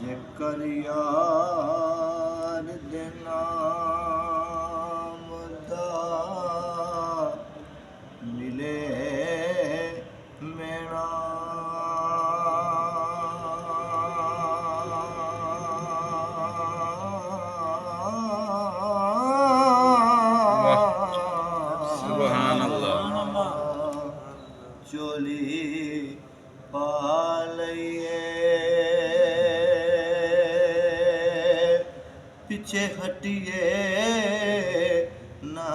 ਜੇਕਰ ਯਾਰ ਦੇ ਨਾਮ ਦਾ ਮਿਲੇ ਮੇਣਾ, ਸੁਭਾਨ ਅੱਲਾਹ। ਚੋਲੀ ਪਾ ਲਈਏ, ਪਿੱਛੇ ਹਟੀਏ ਨਾ,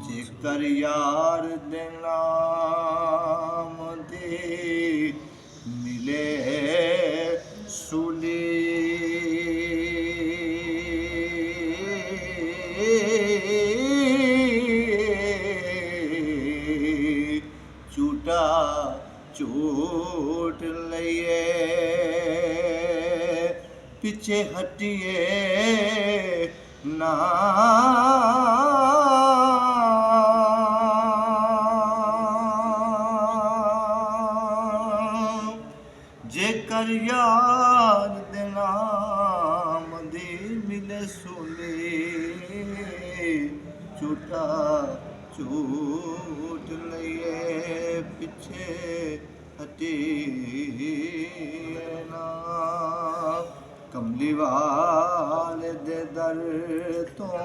ਜੇਕਰ ਯਾਰ ਦੇ ਨਾਮ ਦੀ ਮਿਲੇ ਸੂਲੀ, ਝੂਟਾ ਝੂਟ ਲਈਏ, ਪਿੱਛੇ ਹਟੀਏ ਨਾ, ਜੇਕਰ ਯਾਰ ਦੇ ਨਾਮ ਦੀ ਮਿਲੇ ਸੂਲੀ, ਝੂਟਾ ਝੂਟ ਲਈਏ, ਪਿੱਛੇ ਹਟੀਏ ਨਾ। ਕਮਲੀ ਵਾਲੇ ਦੇ ਦਰ ਤੋਂ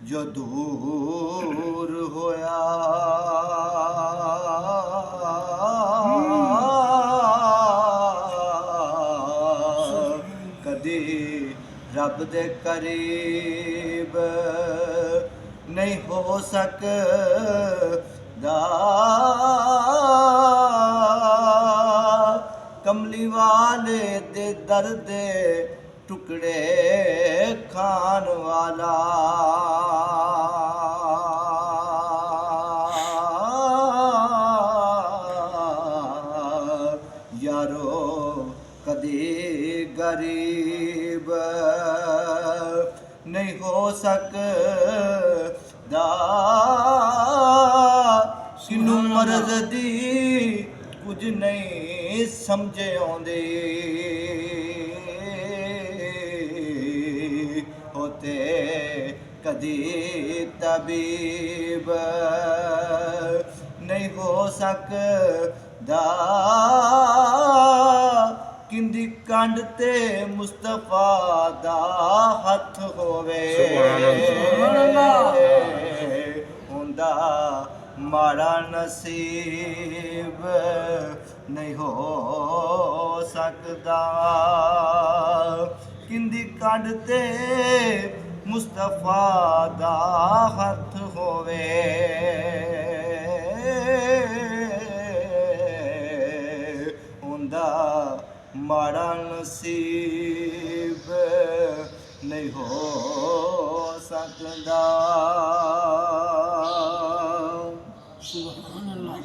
ਜੋ ਦੂਰ ਹੋਇਆ, ਕਦੀ ਰੱਬ ਦੇ ਕਰੀਬ ਨਹੀਂ ਹੋ ਸਕਦਾ, ਕਮਲੀ ਵਾਲੇ ਦੇ ਦਰ ਦੇ ਟੁਕੜੇ ਖਾਣ ਵਾਲਾ, ਯਾਰੋ ਕਦੀ ਗਰੀਬ ਨਹੀਂ ਹੋ ਸਕਦਾ, ਕਿਨੂੰ ਮਰਜ਼ ਦੀ ਕੁਝ ਨਹੀਂ ਸਮਝ ਆਉਂਦੀ, ਹੋਤੇ ਕਦੀ ਤਬੀਬ ਨਹੀਂ ਹੋ ਸਕਦਾ, ਕਿੰਦੀ ਕੰਡ ਤੇ ਮੁਸਤਫਾ ਦਾ ਹੱਥ ਹੋਵੇ, ਹੁੰਦਾ ਮਾੜਾ ਨਸੀਬ ਨਹੀਂ ਹੋ ਸਕਦਾ, ਕਿੰਦੀ ਕੰਡ ਤੇ ਮੁਸਤਫਾ ਦਾ ਹੱਥ ਹੋਵੇ, ਹੁੰਦਾ ਮਾੜਾ ਨਸੀਬ ਨਹੀਂ ਹੋ ਸਕਦਾ। ਸੁਭਾਨ ਅੱਲਾਹ।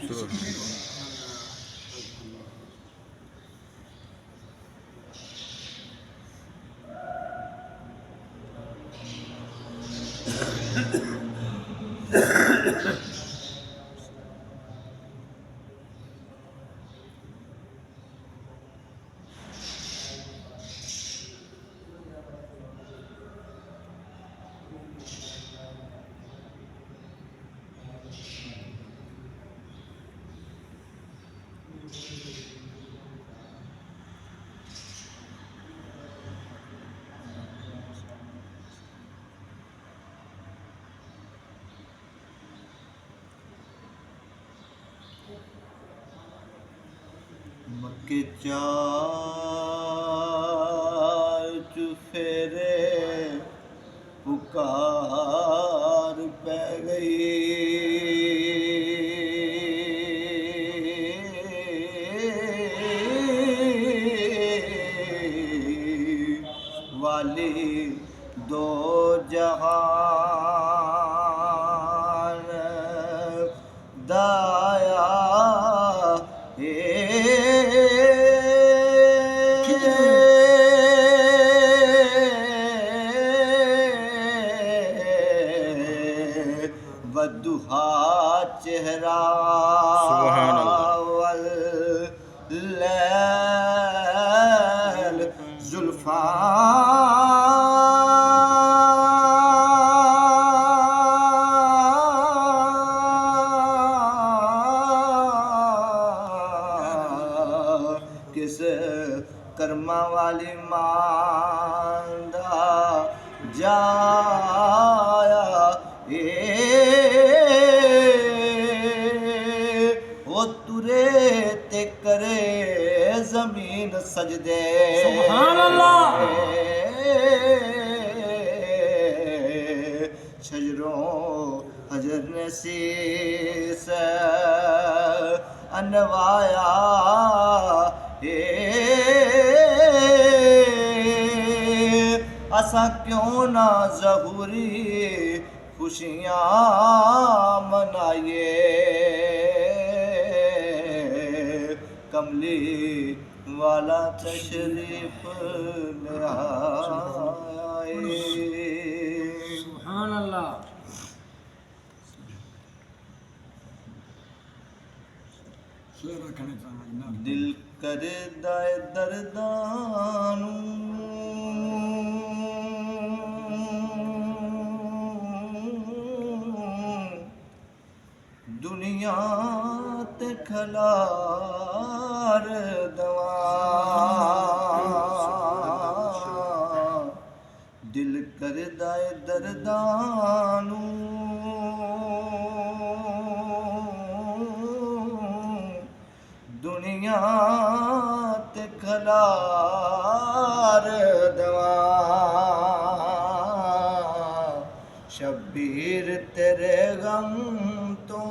मक्के चार चुफेरे पुकार पै गई, वाली दो जहान दाया ਜ਼ੁਲਫਾਂ ਕਿਸ ਕਰਮਾਂ ਵਾਲੀ ਮਾਂ ਦਾ ਜਾਇਆ ਏ ਉਹ ਤੁਰੇ ਤੇ ਕਰੇ ਜ਼ਮੀਨ ਸਜਦੇ ਸੁਭਾਨ ਅੱਲਾਹ। ਸ਼ਜਰੋਂ ਹਜਰ ਨੇ ਸੀਸ ਅਨਵਾਇਆ ਏ ਅਸਾਂ ਕਿਉਂ ਨਾ ਜ਼ਹੂਰੀ खुशियाँ मनाइए कमली वाला तशरीफ ले आए सुभान अल्लाह। दिल करदा है दर्दानू दुनिया ते खलार दवा दिल करदा है दर्दानू दुनिया ते खलार दवा शबीर तेरे गम तो